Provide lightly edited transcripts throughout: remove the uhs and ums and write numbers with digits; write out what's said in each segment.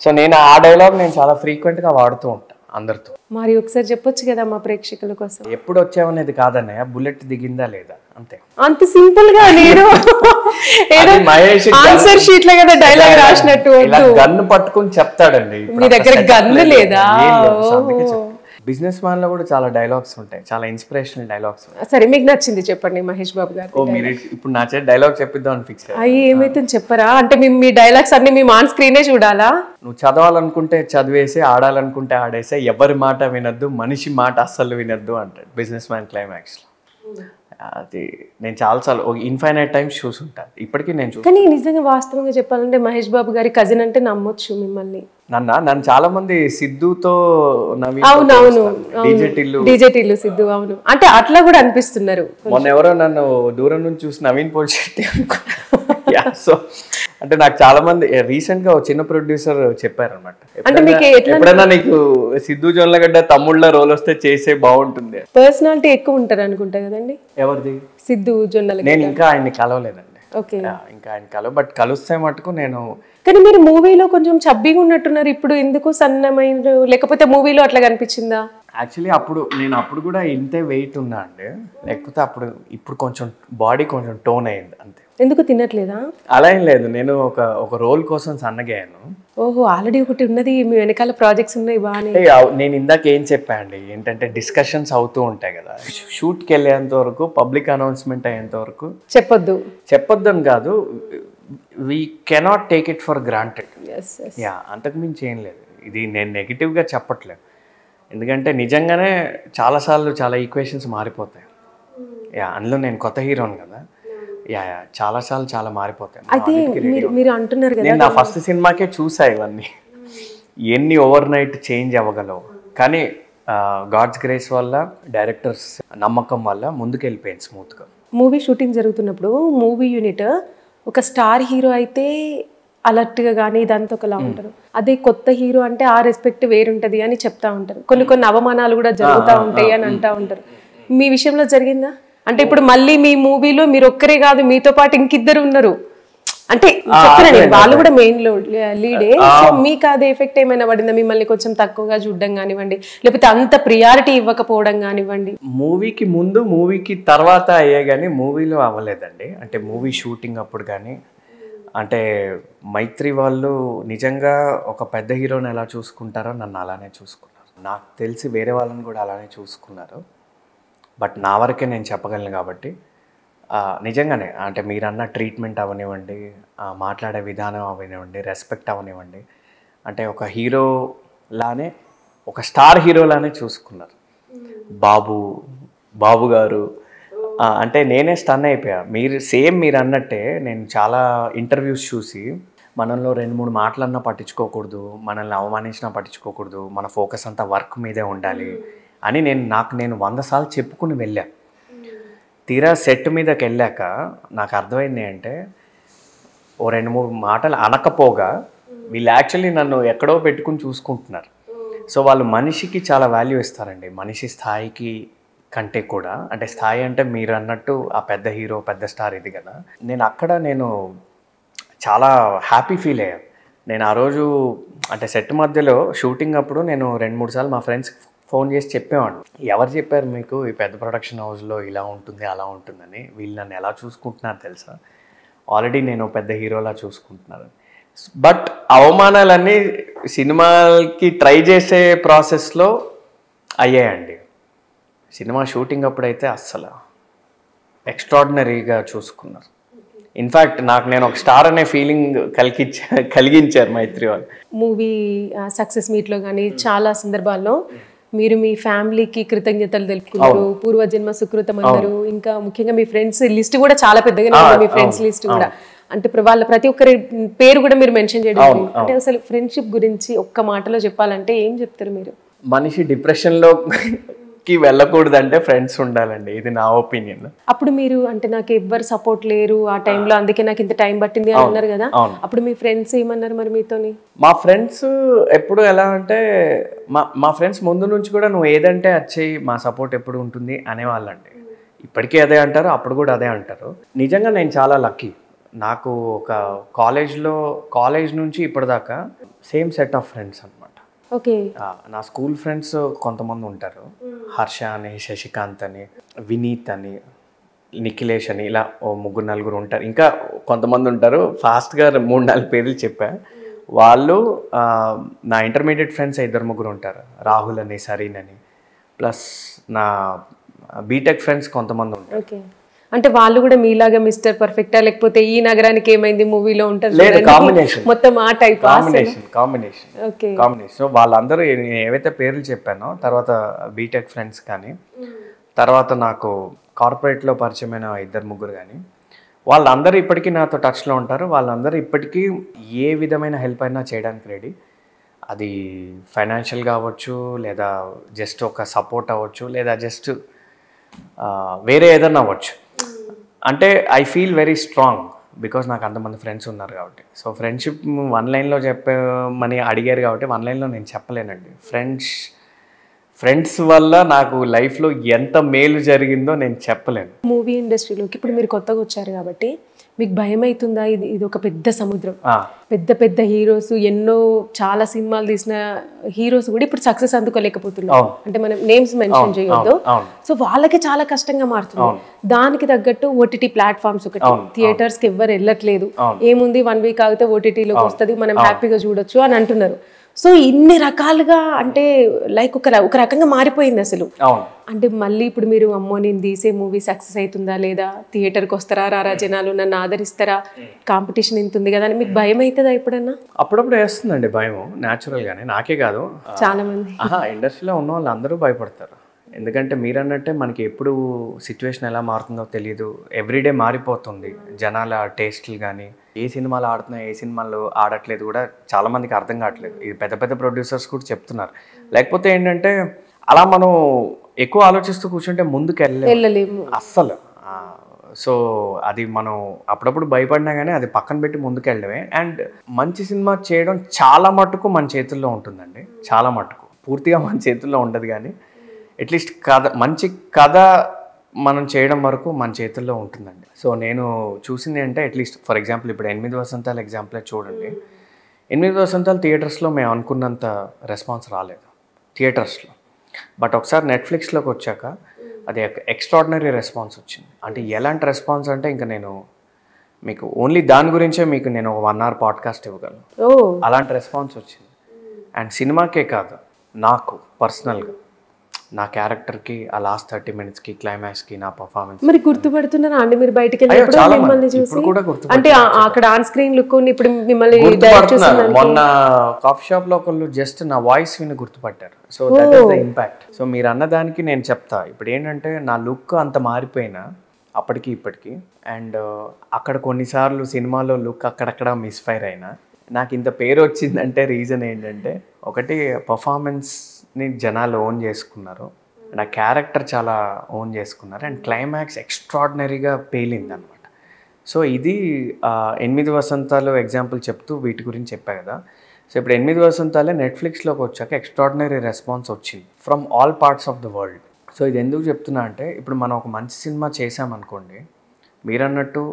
So నేను ఆ dialogue నేను చాలా ఫ్రీక్వెంట్ గా వాడుతూ ఉంటాను అందరితో. మరి ఒకసారి చెప్పొచ్చు కదా మా ప్రేక్షకుల కోసం. ఎప్పుడు వచ్చావనేది కాదన్నయ్య, బుల్లెట్ దిగిందా లేదా అంతే. అంత సింపుల్ గా నేను మహేష్ ఆన్సర్ షీట్ లో కదా డైలాగ్ రాసినట్టు గన్ను పట్టుకుని చెప్తాడండి. మీ దగ్గర గన్ను లేదా? బిజినెస్ మ్యాన్ లో కూడా చాలా డైలాగ్స్ ఉంటాయి, చాలా ఇన్స్పిరేషనల్ డైలాగ్స్. సరే మీకు నచ్చింది చెప్పండి మహేష్ బాబు గారు. ఓ మీరు ఇప్పుడు నా చేతి డైలాగ్ చెప్పిద్దాం అని ఫిక్స్ అయ్యి ఏమైతే చెప్పరా? అంటే మీ డైలాగ్స్ అన్ని మేము ఆన్ స్క్రీనే చూడాలా? నువ్వు చదవాలనుకుంటే చదివేసి, ఆడాలనుకుంటే ఆడేసే, ఎవరి మాట వినొద్దు, మనిషి మాట అస్సలు వినొద్దు అంటాడు బిజినెస్ మ్యాన్ క్లైమాక్స్ లో. అది నేను చాలాసార్లు ఇన్ఫైనైట్ టైమ్స్ చూసుంటాను, ఇప్పటికీ నేను చూసి. కానీ నిజంగా వాస్తవంగా చెప్పాలంటే మహేష్ బాబు గారి కజిన్ అంటే నమ్మొచ్చు మిమ్మల్ని. నన్ను చాలా మంది సిద్ధుతో డీజే టిల్లు సిద్ధు, అవును అంటే అట్లా కూడా అనిపిస్తున్నారు. మొన్న ఎవరో నన్ను దూరం నుంచి చూసి నవీన్ పోల్శెట్టి అనుకున్నా. సో అంటే నాకు చాలా మంది రీసెంట్ గా చిన్న ప్రొడ్యూసర్ చెప్పారనమాట, ఎప్పుడైనా నీకు సిద్ధు జొన్నలగడ్డ తమ్ముళ్ళ రోల్ వస్తే చేసే బాగుంటుంది. పర్సనాలిటీ ఎక్కువ ఉంటారు అనుకుంటా కదండి. ఎవరిది? సిద్ధు జొన్నలగడ్డ. నేను ఇంకా ఆయన్ని కలవలేదండి. ఓకే, ఇంకా ఆయన కలవ, బట్ కలిస్తే మటుకు నేను. కానీ మీరు మూవీలో కొంచెం చబ్బీగా ఉన్నట్టున్నారు, ఇప్పుడు ఎందుకు సన్నమైన? లేకపోతే మూవీలో అట్లా కనిపించిందా? యాక్చువల్లీ అప్పుడు కూడా ఇంతే వెయిట్ ఉన్నా అండి, లేకపోతే ఇప్పుడు కొంచెం బాడీ కొంచెం టోన్ అయింది అంతే. ఎందుకు తినట్లేదా? అలా ఏం లేదు, నేను ఒక రోల్ కోసం సన్నగాను. ఓహో, ఆల్రెడీ ఒకటి ఉన్నది, మీ వెనకాల ప్రాజెక్ట్స్ ఉన్నాయి బాగానే. నేను ఇందాక ఏం చెప్పా అండి, ఏంటంటే డిస్కషన్స్ అవుతూ ఉంటాయి కదా, షూట్కి వెళ్ళేంత వరకు, పబ్లిక్ అనౌన్స్మెంట్ అయ్యేంత వరకు చెప్పొద్దు అని కాదు, we cannot take it for granted. అంతకుమించి ఏం లేదు. ఇది నేను నెగిటివ్గా చెప్పట్లేదు, ఎందుకంటే నిజంగానే చాలాసార్లు చాలా ఈక్వేషన్స్ మారిపోతాయి. అందులో నేను కొత్త హీరోని కదా, చాలాసార్లు చాలా మారిపోతాయి. అయితే మీరు అంటున్నారు కదా, నేను నా ఫస్ట్ సినిమాకే చూసా ఇవన్నీ, ఎన్ని ఓవర్ నైట్ చేంజ్ అవ్వగలవు. కానీ గాడ్స్ గ్రేస్ వల్ల, డైరెక్టర్స్ నమ్మకం వల్ల ముందుకు వెళ్ళిపోయింది స్మూత్గా. మూవీ షూటింగ్ జరుగుతున్నప్పుడు మూవీ యూనిట్ ఒక స్టార్ హీరో అయితే అలర్ట్గా కానీ ఇదంతా ఒకలా ఉంటారు, అదే కొత్త హీరో అంటే ఆ రెస్పెక్ట్ వేరుంటది అని చెప్తా ఉంటారు. కొన్ని అవమానాలు కూడా జరుగుతూ ఉంటాయి అని అంటూ ఉంటారు. మీ విషయంలో జరిగిందా? అంటే ఇప్పుడు మళ్ళీ మీ మూవీలో మీరు ఒక్కరే కాదు, మీతో పాటు ఇంకిద్దరు ఉన్నారు, అంటే చెప్తున్నాను వాళ్ళు కూడా మెయిన్ లీడే. సో మీకు అదే ఎఫెక్ట్ ఏమైనా పడిందా? మిమ్మల్ని కొంచెం తక్కువగా చూడడం కానివ్వండి, లేకపోతే అంత ప్రియారిటీ ఇవ్వకపోవడం కానివ్వండి. మూవీకి ముందు మూవీకి తర్వాత అయ్యే కానీ మూవీలో అవ్వలేదండి. అంటే మూవీ షూటింగ్ అప్పుడు కానీ, అంటే మైత్రి వాళ్ళు నిజంగా ఒక పెద్ద హీరోని ఎలా చూసుకుంటారో నన్ను అలానే చూసుకున్నారు. నాకు తెలిసి వేరే వాళ్ళని కూడా అలానే చూసుకున్నారు, బట్ నా వరకే నేను చెప్పగలను కాబట్టి. నిజంగానే అంటే మీరన్న ట్రీట్మెంట్ అవనివ్వండి, మాట్లాడే విధానం అవనివ్వండి, రెస్పెక్ట్ అవనివ్వండి, అంటే ఒక హీరోలానే, ఒక స్టార్ హీరోలానే చూసుకున్నారు. బాబు గారు అంటే నేనే స్టన్ అయిపోయా. మీరు అన్నట్టే నేను చాలా ఇంటర్వ్యూస్ చూసి, మనలో 2-3 మాటలన్నా పట్టించుకోకూడదు, మనల్ని అవమానించినా పట్టించుకోకూడదు, మన ఫోకస్ అంతా వర్క్ మీదే ఉండాలి అని నేను 100 సార్లు చెప్పుకుని వెళ్ళా. తీరా సెట్ మీదకి వెళ్ళాక నాకు అర్థమైంది అంటే, ఓ 2-3 మాటలు అనకపోగా వీళ్ళు యాక్చువల్లీ నన్ను ఎక్కడో పెట్టుకుని చూసుకుంటున్నారు. సో వాళ్ళు మనిషికి చాలా వాల్యూ ఇస్తారండి, మనిషి స్థాయికి కంటే కూడా. అంటే స్థాయి అంటే మీరు అన్నట్టు ఆ పెద్ద హీరో, పెద్ద స్టార్ ఇది కదా. నేను చాలా హ్యాపీ ఫీల్ అయ్యాను. నేను ఆ రోజు అంటే సెట్ మధ్యలో షూటింగ్ అప్పుడు నేను 2-3 సార్లు మా ఫ్రెండ్స్కి ఫోన్ చేసి చెప్పేవాడు, ఎవరు చెప్పారు మీకు ఈ పెద్ద ప్రొడక్షన్ హౌస్లో ఇలా ఉంటుంది అలా ఉంటుందని, వీళ్ళు నన్ను ఎలా చూసుకుంటున్నారు తెలుసా, ఆల్రెడీ నేను పెద్ద హీరోలా చూసుకుంటున్నారు. బట్ అవమానాలన్నీ సినిమాకి ట్రై చేసే ప్రాసెస్లో అయ్యాయండి. సినిమా షూటింగ్ అప్పుడైతే అస్సలు ఎక్స్ట్రాడినరీగా చూసుకున్నారు. ఇన్ఫ్యాక్ట్ నేను ఒక స్టార్ అనే ఫీలింగ్ కలిగించారు మైత్రి వాళ్ళు. మూవీ సక్సెస్ మీట్లో కానీ చాలా సందర్భాల్లో మీరు మీ ఫ్యామిలీకి కృతజ్ఞతలు తెలుపుకున్నారు, పూర్వజన్మ సుకృతం అన్నారు. ఇంకా ముఖ్యంగా మీ ఫ్రెండ్స్ లిస్ట్ కూడా చాలా పెద్దగానే ఉంది, మీ ఫ్రెండ్స్ లిస్ట్ కూడా. అంటే వాళ్ళ ప్రతి ఒక్కరి పేరు కూడా మీరు మెన్షన్ చేయడం. అంటే అసలు ఫ్రెండ్షిప్ గురించి ఒక్క మాటలో చెప్పాలంటే ఏం చెప్తారు మీరు? మనిషి డిప్రెషన్లోకి వెళ్ళకూడదంటే ఫ్రెండ్స్ ఉండాలండి, ఇది నా ఒపీనియన్. అప్పుడు మీరు అంటే నాకు ఎవ్వరు సపోర్ట్ లేరు ఆ టైంలో, అందుకే నాకు ఇంత టైం పట్టింది అని అన్నారు కదా, అప్పుడు మీ ఫ్రెండ్స్ ఏమన్నారు మరి మీతోని? మా ఫ్రెండ్స్ ఎప్పుడు ఎలా అంటే, మా ఫ్రెండ్స్ ముందు నుంచి కూడా నువ్వు ఏదంటే వచ్చేయి, మా సపోర్ట్ ఎప్పుడు ఉంటుంది అనేవాళ్ళండి. ఇప్పటికీ అదే అంటారు, అప్పుడు కూడా అదే అంటారు. నిజంగా నేను చాలా లక్కీ. నాకు ఒక కాలేజ్ నుంచి ఇప్పటిదాకా సేమ్ సెట్ ఆఫ్ ఫ్రెండ్స్ అనమాట. ఓకే. నా స్కూల్ ఫ్రెండ్స్ కొంతమంది ఉంటారు, హర్ష అని, శశికాంత్ అని, వినీత్ అని, నిఖిలేష్ అని, ఇలా ఓ 3-4 ఉంటారు. ఇంకా కొంతమంది ఉంటారు, ఫాస్ట్గా 3-4 పేర్లు చెప్పా. వాళ్ళు నా ఇంటర్మీడియట్ ఫ్రెండ్స్ 2-3 ఉంటారు, రాహుల్ అని, సరీన్ అని, ప్లస్ నా బీటెక్ ఫ్రెండ్స్ కొంతమంది ఉంటారు. ఓకే. అంటే వాళ్ళు కూడా మీలాగా మిస్టర్ పర్ఫెక్టా, లేకపోతే ఈ నగరానికి ఏమైంది మూవీలో ఉంటారు లేదు, కాంబినేషన్ మొత్తం ఆ టైప్? కాంబినేషన్. ఓకే. సో వాళ్ళందరూ నేను ఏవైతే పేర్లు చెప్పానో, తర్వాత బీటెక్ ఫ్రెండ్స్ కానీ, తర్వాత నాకు కార్పొరేట్లో పరిచయమైన 2-3 కానీ, వాళ్ళందరూ ఇప్పటికీ నాతో టచ్లో ఉంటారు. వాళ్ళందరూ ఇప్పటికీ ఏ విధమైన హెల్ప్ అయినా చేయడానికి రెడీ. అది ఫైనాన్షియల్గా అవ్వచ్చు, లేదా జస్ట్ ఒక సపోర్ట్ అవ్వచ్చు, లేదా జస్ట్ వేరే ఏదైనా అవ్వచ్చు. అంటే I feel very strong because నాకు అంతమంది ఫ్రెండ్స్ ఉన్నారు కాబట్టి. సో ఫ్రెండ్షిప్ 1 లైన్లో చెప్పమని అడిగారు కాబట్టి 1 లైన్లో నేను చెప్పలేనండి. ఫ్రెండ్స్ వల్ల నాకు లైఫ్లో ఎంత మేలు జరిగిందో నేను చెప్పలేను. మూవీ ఇండస్ట్రీలోకి ఇప్పుడు మీరు కొత్తగా వచ్చారు కాబట్టి మీకు భయం అవుతుందా? ఇది ఒక పెద్ద సముద్రం, పెద్ద పెద్ద హీరోస్, ఎన్నో చాలా సినిమాలు తీసిన హీరోస్ కూడా ఇప్పుడు సక్సెస్ అందుకోలేకపోతున్నారు. అంటే మనం నేమ్స్ మెన్షన్ చేయొద్దు. సో వాళ్ళకి చాలా కష్టంగా మారుతుంది. దానికి తగ్గట్టు ఓటీటీ ప్లాట్ఫామ్స్, ఒకటి థియేటర్స్ కి ఎవ్వరు వెళ్ళట్లేదు. ఏముంది 1 వీక్ ఆగితే ఓటీటీలోకి వస్తుంది, మనం హ్యాపీగా చూడొచ్చు అని అంటున్నారు. సో ఇన్ని రకాలుగా, అంటే లైక్ ఒక రకంగా మారిపోయింది అసలు. అంటే మళ్ళీ ఇప్పుడు మీరు అమ్మో నేను తీసే మూవీ సక్సెస్ అవుతుందా లేదా, థియేటర్కి వస్తారా రారా జనాలు, నన్ను ఆదరిస్తారా, కాంపిటీషన్ ఇంత ఉంది కదా అని మీకు భయం అవుతుందా ఎప్పుడన్నా? అప్పుడప్పుడు వేస్తుందండి భయం, న్యాచురల్గానే. నాకే కాదు, చాలా మంది ఇండస్ట్రీలో ఉన్న వాళ్ళు అందరూ భయపడతారు. ఎందుకంటే మీరు అన్నట్టే మనకి ఎప్పుడు సిచ్యువేషన్ ఎలా మారుతుందో తెలియదు. ఎవ్రీడే మారిపోతుంది జనాల టేస్ట్లు కానీ, ఏ సినిమాలు ఆడుతున్నా ఏ సినిమాలు ఆడట్లేదు కూడా చాలామందికి అర్థం కావట్లేదు. ఇది పెద్ద పెద్ద ప్రొడ్యూసర్స్ కూడా చెప్తున్నారు. లేకపోతే ఏంటంటే అలా మనం ఎక్కువ ఆలోచిస్తూ కూర్చుంటే ముందుకు వెళ్ళలేము అస్సలు. సో అది మనం అప్పుడప్పుడు భయపడినా కానీ అది పక్కన పెట్టి ముందుకు వెళ్ళడమే. అండ్ మంచి సినిమా చేయడం చాలా మటుకు మన చేతుల్లో ఉంటుందండి, చాలా మటుకు. పూర్తిగా మన చేతుల్లో ఉండదు కానీ అట్లీస్ట్ మంచి కథ మనం చేయడం వరకు మన చేతుల్లో ఉంటుందండి. సో నేను చూసింది అంటే అట్లీస్ట్ ఫర్ ఎగ్జాంపుల్ ఇప్పుడు 8 వసంతాలు ఎగ్జాంపులే చూడండి. 8 వసంతాలు థియేటర్స్లో మేము అనుకున్నంత రెస్పాన్స్ రాలేదు థియేటర్స్లో. బట్ ఒకసారి నెట్ఫ్లిక్స్లోకి వచ్చాక అది ఎక్స్ట్రాడినరీ రెస్పాన్స్ వచ్చింది. అంటే ఎలాంటి రెస్పాన్స్ అంటే ఇంకా నేను మీకు ఓన్లీ దాని గురించే మీకు నేను ఒక 1 hour పాడ్కాస్ట్ ఇవ్వగలను. అలాంటి రెస్పాన్స్ వచ్చింది. అండ్ సినిమాకే కాదు, నాకు పర్సనల్గా నా క్యారెక్టర్కి ఆ లాస్ట్ 30 minutesకి క్లైమాక్స్కి నా పర్ఫార్మెన్స్. మరి గుర్తుపడుతున్నారా అండి మీరు బయటికి వెళ్ళినప్పుడు మిమ్మల్ని చూసి? అంటే అక్కడ ఆన్ స్క్రీన్ లుక్ ఇప్పుడు మిమ్మల్ని మొన్న కాఫీ షాప్ లో ఒకళ్ళు జస్ట్ నా వాయిస్ విని గుర్తుపట్టారు. So that is the impact. So మీరు అన్నదానికి నేను చెప్తా, ఇప్పుడు ఏంటంటే నా లుక్ అంత మారిపోయినా అప్పటికి ఇప్పటికి, అండ్ అక్కడ కొన్నిసార్లు సినిమాలో లుక్ అక్కడక్కడ మిస్ఫైర్ అయినా నాకు ఇంత పేరు వచ్చిందంటే రీజన్ ఏంటంటే, ఒకటి పర్ఫార్మెన్స్ని జనాలు ఓన్ చేసుకున్నారు, నా క్యారెక్టర్ చాలా ఓన్ చేసుకున్నారు, అండ్ క్లైమాక్స్ ఎక్స్ట్రాడినరీగా పేలింది అనమాట. సో ఇది 8 వసంతాలు ఎగ్జాంపుల్ చెప్తూ వీటి గురించి చెప్పా కదా. సో ఇప్పుడు 8 వసంతాలే నెట్ఫ్లిక్స్లోకి వచ్చాక ఎక్స్ట్రాడినరీ రెస్పాన్స్ వచ్చింది from all parts of the world. So ఇది ఎందుకు చెప్తున్నా అంటే, ఇప్పుడు మనం ఒక మంచి సినిమా చేసామనుకోండి, మీరన్నట్టు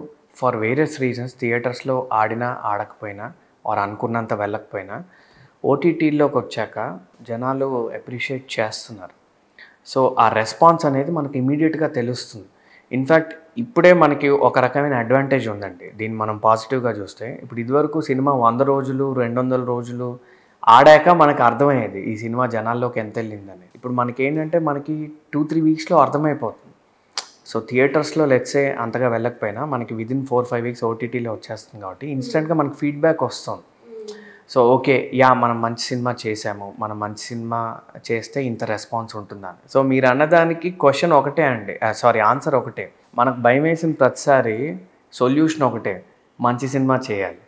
ఫర్ వేరియస్ రీజన్స్ థియేటర్స్లో ఆడినా ఆడకపోయినా ఆర్ అనుకున్నంత వెళ్ళకపోయినా ఓటీటీలోకి వచ్చాక జనాలు అప్రిషియేట్ చేస్తున్నారు. సో ఆ రెస్పాన్స్ అనేది మనకి ఇమీడియట్గా తెలుస్తుంది. ఇన్ఫ్యాక్ట్ ఇప్పుడే మనకి ఒక రకమైన అడ్వాంటేజ్ ఉందండి దీన్ని మనం పాజిటివ్గా చూస్తే. ఇప్పుడు ఇదివరకు సినిమా 100 రోజులు 200 రోజులు ఆడాక మనకు అర్థమయ్యేది ఈ సినిమా జనాల్లోకి ఎంత వెళ్ళిందని. ఇప్పుడు మనకి ఏంటంటే మనకి 2-3 వీక్స్లో అర్థమైపోతుంది. సో థియేటర్స్లో లెట్సే అంతగా వెళ్ళకపోయినా మనకి విదిన్ 4-5 వీక్స్ ఓటీటీలో వచ్చేస్తుంది కాబట్టి ఇన్స్టెంట్గా మనకి ఫీడ్బ్యాక్ వస్తుంది. సో ఓకే మనం మంచి సినిమా చేసాము, మనం మంచి సినిమా చేస్తే ఇంత రెస్పాన్స్ ఉంటుందని. సో మీరు అన్నదానికి క్వశ్చన్ ఒకటే అండి, ఆన్సర్ ఒకటే. మనకు భయం వేసిన ప్రతిసారి సొల్యూషన్ ఒకటే, మంచి సినిమా చేయాలి.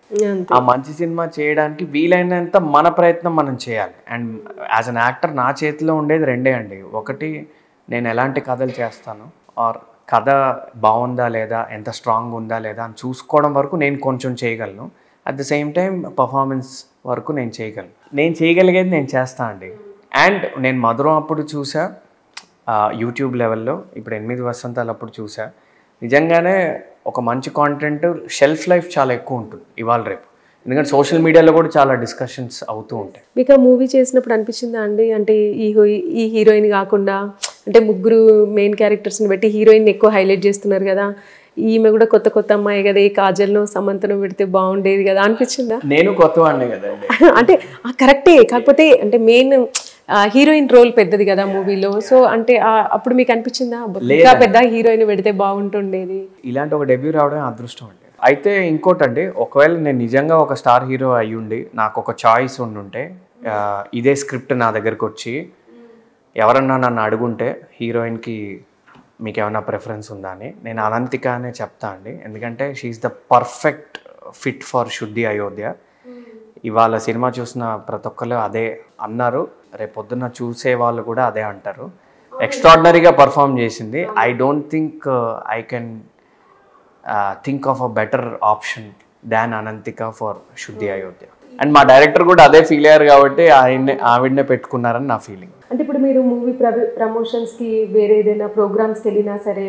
ఆ మంచి సినిమా చేయడానికి వీలైనంత మన ప్రయత్నం మనం చేయాలి. అండ్ యాజ్ అన్ యాక్టర్ నా చేతిలో ఉండేది రెండే అండి. ఒకటి, నేను ఎలాంటి కథలు చేస్తాను, ఆర్ కథ బాగుందా లేదా, ఎంత స్ట్రాంగ్ ఉందా లేదా అని చూసుకోవడం వరకు నేను కొంచెం చేయగలను. At the same time performance వరకు నేను చేయగలను. నేను చేయగలిగేది నేను చేస్తా అండి. అండ్ నేను మధురం అప్పుడు చూసా, యూట్యూబ్ లెవెల్లో ఇప్పుడు 8 వసంతాలు అప్పుడు చూసా. నిజంగానే ఒక మంచి కాంటెంట్ షెల్ఫ్ లైఫ్ చాలా ఎక్కువ ఉంటుంది ఇవాళ రేపు. ఎందుకంటే సోషల్ మీడియాలో కూడా చాలా డిస్కషన్స్ అవుతూ ఉంటాయి. మీకు ఆ మూవీ చేసినప్పుడు అనిపించిందా అండి, అంటే ఈ హీరోయిన్ కాకుండా అంటే ముగ్గురు మెయిన్ క్యారెక్టర్స్ని బట్టి హీరోయిన్ ఎక్కువ హైలైట్ చేస్తున్నారు కదా, ఈమె కూడా కొత్త కొత్త అమ్మాయి కదా, ఈ కాజల్ను సమంతను పెడితే బాగుండేది కదా అనిపించిందా? నేను కొత్త వాడినే కదండి. అంటే కరెక్టే, కాకపోతే అంటే మెయిన్ హీరోయిన్ రోల్ పెద్దది కదా మూవీలో, సో అంటే అప్పుడు మీకు అనిపించిందా ఇంకా పెద్ద హీరోయిన్ పెడితే బాగుంటుండేది? ఇలాంటి ఒక డెబ్యూ రావడం అదృష్టం అండి. అయితే ఇంకోటండి, ఒకవేళ నేను నిజంగా ఒక స్టార్ హీరో అయి ఉండి నాకు ఒక చాయిస్ ఉండుంటే, ఇదే స్క్రిప్ట్ నా దగ్గరకు వచ్చి ఎవరన్నా నన్ను అడుగుంటే హీరోయిన్కి మీకు ఏమైనా ప్రిఫరెన్స్ ఉందా అని, నేను అనంతిక అనే చెప్తా అండి. ఎందుకంటే she's the perfect fit for Shuddhi Ayodhya. ఇవాళ సినిమా చూసిన ప్రతి ఒక్కరు అదే అన్నారు, రేపు పొద్దున్న చూసే వాళ్ళు కూడా అదే అంటారు. ఎక్స్ట్రాడినరీగా పర్ఫామ్ చేసింది. I don't think I can think of a better option than Ananthika for Shuddhi Ayodhya. And మా డైరెక్టర్ కూడా అదే ఫీల్ అయ్యారు కాబట్టి ఆవిడనే పెట్టుకున్నారని నా ఫీలింగ్. అంటే ఇప్పుడు మీరు మూవీ ప్రమోషన్స్కి వేరే ఏదైనా ప్రోగ్రామ్స్కి వెళ్ళినా సరే,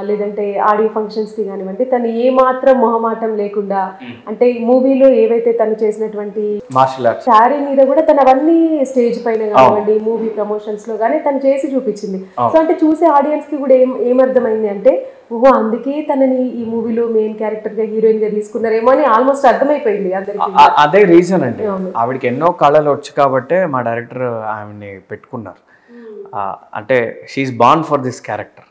లేదంటే ఆడియో ఫంక్షన్స్కి కానివ్వండి, తను ఏమాత్రం మొహమాటం లేకుండా, అంటే ఈ మూవీలో ఏవైతే తను చేసినటువంటి మార్షల్ ఆర్ట్స్ శారీ మీద కూడా తను అవన్నీ స్టేజ్ పైన కానివ్వండి, మూవీ ప్రమోషన్స్లో కానీ తను చేసి చూపించింది. సో అంటే చూసే ఆడియన్స్కి కూడా ఏమర్థమైంది అంటే, ఓహో అందుకే తనని ఈ మూవీలో మెయిన్ క్యారెక్టర్గా హీరోయిన్గా తీసుకున్నారేమో అని ఆల్మోస్ట్ అర్థమైపోయింది అందరికీ. అదే రీజన్ అండి. ఆవిడకి ఎన్నో కళలు వచ్చు కాబట్టే మా డైరెక్టర్ ఆవిడని పెట్టుకున్నారు. అంటే she's born for this character.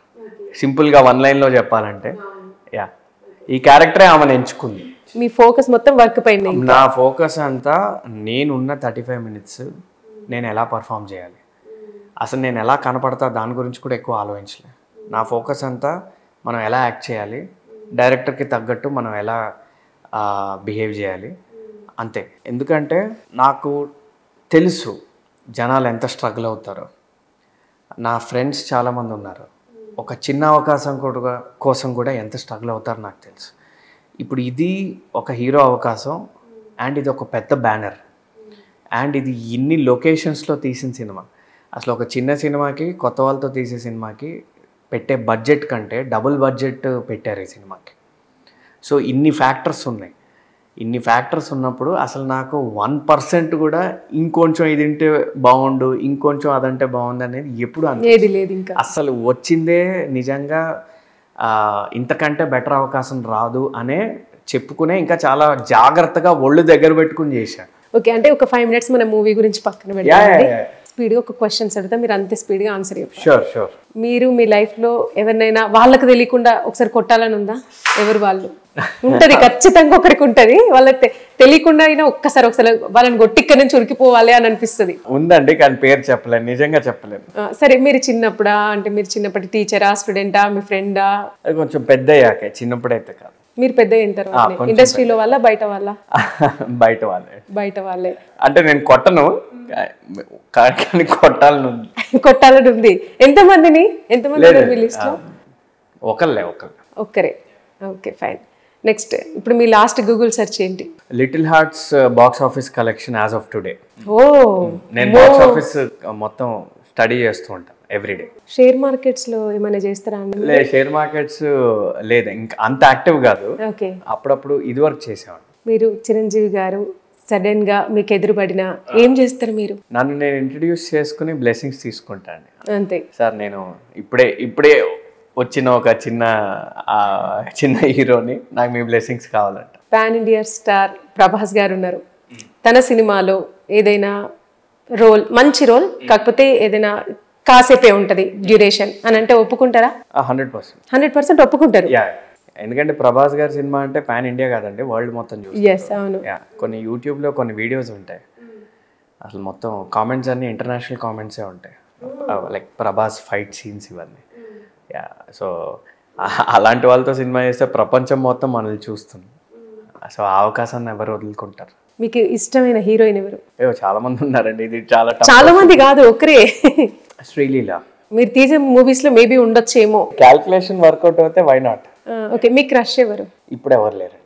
సింపుల్గా వన్ లైన్లో చెప్పాలంటే యా, ఈ క్యారెక్టరే ఆమెను ఎంచుకుంది. మీ ఫోకస్ మొత్తం వర్క్ పైన? నా ఫోకస్ అంతా నేనున్న 35 minutes నేను ఎలా పర్ఫామ్ చేయాలి, అసలు నేను ఎలా కనపడతా దాని గురించి కూడా ఎక్కువ ఆలోచించలే. నా ఫోకస్ అంతా మనం ఎలా యాక్ట్ చేయాలి, డైరెక్టర్కి తగ్గట్టు మనం ఎలా బిహేవ్ చేయాలి అంతే. ఎందుకంటే నాకు తెలుసు జనాలు ఎంత స్ట్రగుల్ అవుతారో. నా ఫ్రెండ్స్ చాలామంది ఉన్నారు, ఒక చిన్న అవకాశం కోసం కూడా ఎంత స్ట్రగుల్ అవుతారో నాకు తెలుసు. ఇప్పుడు ఇది ఒక హీరో అవకాశం, అండ్ ఇది ఒక పెద్ద బ్యానర్, అండ్ ఇది ఇన్ని లొకేషన్స్లో తీసిన సినిమా. అసలు ఒక చిన్న సినిమాకి, కొత్త వాళ్ళతో తీసే సినిమాకి పెట్టే బడ్జెట్ కంటే డబుల్ బడ్జెట్ పెట్టారు ఈ సినిమాకి. సో ఇన్ని ఫ్యాక్టర్స్ ఉన్నాయి. ఇన్ని ఫ్యాక్టర్స్ ఉన్నప్పుడు అసలు నాకు 1% కూడా ఇంకొంచెం ఇది తింటే బాగుండు, ఇంకొంచెం అదంటే బాగుండు అనేది ఎప్పుడు లేదు. ఇంకా అసలు వచ్చిందే నిజంగా ఇంతకంటే బెటర్ అవకాశం రాదు అనే చెప్పుకునే ఇంకా చాలా జాగ్రత్తగా ఒళ్ళు దగ్గర పెట్టుకుని చేశాను. ఓకే, అంటే ఒక 5 minutes మన మూవీ గురించి పక్కన పెట్టండి. స్పీడ్గా ఒక క్వశ్చన్స్ అడుగుతా, మీరు అంతే స్పీడ్గా ఆన్సర్ చెప్పండి. షూర్. మీరు మీ లైఫ్లో ఎవరినైనా వాళ్ళకి తెలియకుండా ఒకసారి కొట్టాలని ఉందా? ఎవరు వాళ్ళు? ఉంటుంది ఖచ్చితంగా, ఒకరికి ఉంటుంది. వాళ్ళకి తెలియకుండా అయినా ఒకసారి వాళ్ళని కొట్టి ఇక్కడ నుంచి ఉరికిపోవాలి అని అనిపిస్తుంది. ఉందండి, కానీ పేరు చెప్పలేను, నిజంగా చెప్పలేను. సరే, మీరు చిన్నప్పుడా, అంటే మీరు చిన్నప్పటి టీచరా, స్టూడెంటా, మీ ఫ్రెండా? అది కొంచెం పెద్ద అయ్యాకే, చిన్నప్పుడైతే కాదు. మీరు పెద్ద అయిన తర్వాత ఇండస్ట్రీలో వాళ్ళ బయట వాళ్ళ? బయట వాళ్ళే. అంటే నేను కొట్టను, కానీ కొట్టాలని ఉంది. ఎంతమంది మీ లిస్ట్ లో? ఒక్కరే. Okay, fine. నెక్స్ట్, ఇప్పుడు మీ లాస్ట్ గూగుల్ సెర్చ్ ఏంటి? Little hearts box office collection as of today. Oh, నేను బాక్స్ ఆఫీస్ మొత్తం స్టడీ చేస్తూ ఉంటాను ఎవ్రీడే. షేర్ మార్కెట్స్ లో ఏమైనా చేస్తారా అండి? లేదు, షేర్ మార్కెట్స్ లేదు, ఇంకా అంత యాక్టివ్ కాదు. ఓకే, అప్పుడప్పుడు ఇదివరకు చేసేవాడు. మీరు చిరంజీవి గారు సడన్ గా మీకు ఎదురుపడినా ఏం చేస్తారు మీరు? నన్ను నేను ఇంట్రడ్యూస్ చేసుకుని బ్లెస్సింగ్స్ తీసుకుంటాను అంతే. సార్ నేను ఇప్పుడే వచ్చిన ఒక చిన్న హీరోని, నాకు మీ బ్లెస్సింగ్స్ కావాలంట. పాన్ ఇండియా స్టార్ ప్రభాస్ గారు ఉన్నారు. తన సినిమాలో ఏదైనా రోల్, మంచి రోల్ కాకపోతే ఏదైనా కాసేపే ఉంటుంది డ్యూరేషన్ అని అంటే ఒప్పుకుంటారా? 100% ఒప్పుకుంటారు. ఎందుకంటే ప్రభాస్ గారి సినిమా అంటే పాన్ ఇండియా కాదండి, వరల్డ్ మొత్తం చూస్తారు. కొన్ని యూట్యూబ్లో కొన్ని వీడియోస్ ఉంటాయి, అసలు మొత్తం కామెంట్స్ అన్ని ఇంటర్నేషనల్ కామెంట్సే ఉంటాయి, లైక్ ప్రభాస్ ఫైట్ సీన్స్ ఇవన్నీ. సో అలాంటి వాళ్ళతో సినిమా చేస్తే ప్రపంచం మొత్తం మనల్ని చూస్తుంది. సో ఆ అవకాశాన్ని ఎవరు వదులుకుంటారు? మీకు ఇష్టమైన హీరోయిన్ ఎవరు? చాలా మంది ఉన్నారండి, ఇది చాలా మంది కాదు, ఒకరే. శ్రీలీల. మీరు తీసే మూవీస్ లో మేబీ ఉండొచ్చేమో. క్యాల్కులేషన్ వర్కౌట్ అయితే వై నాట్. ఓకే, మీ క్రష్ ఎవరు? ఇప్పుడు ఎవరు లేరండి.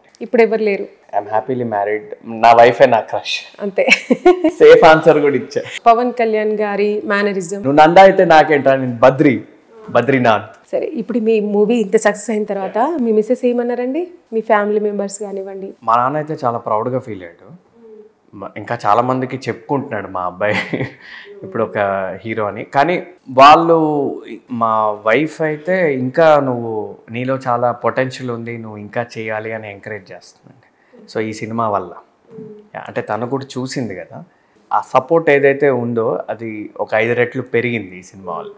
I'm happily married. నా వైఫే నా క్రష్, అంతే. సేఫ్ ఆన్సర్ కూడా ఇచ్చా. పవన్ కళ్యాణ్ గారి మేనరిజం. నువ్వు నందా అయితే నాకేంటా, నేను బద్రి. బద్రీనాథ్. సరే, ఇప్పుడు మీ మూవీ ఇంత సక్సెస్ అయిన తర్వాత మీ మిస్సెస్ ఏమన్నారండి? మీ ఫ్యామిలీ మెంబర్స్ కానివ్వండి. మా నాన్న అయితే చాలా ప్రౌడ్గా ఫీల్ అయ్యాడు. ఇంకా చాలామందికి చెప్పుకుంటున్నాడు మా అబ్బాయి ఇప్పుడు ఒక హీరో అని. కానీ వాళ్ళు, మా వైఫ్ అయితే ఇంకా నువ్వు నీలో చాలా పొటెన్షియల్ ఉంది, నువ్వు ఇంకా చేయాలి అని ఎంకరేజ్ చేస్తుందండి. సో ఈ సినిమా వల్ల అంటే తను కూడా చూసింది కదా, ఆ సపోర్ట్ ఏదైతే ఉందో అది ఒక 5 రెట్లు పెరిగింది ఈ సినిమా వల్ల.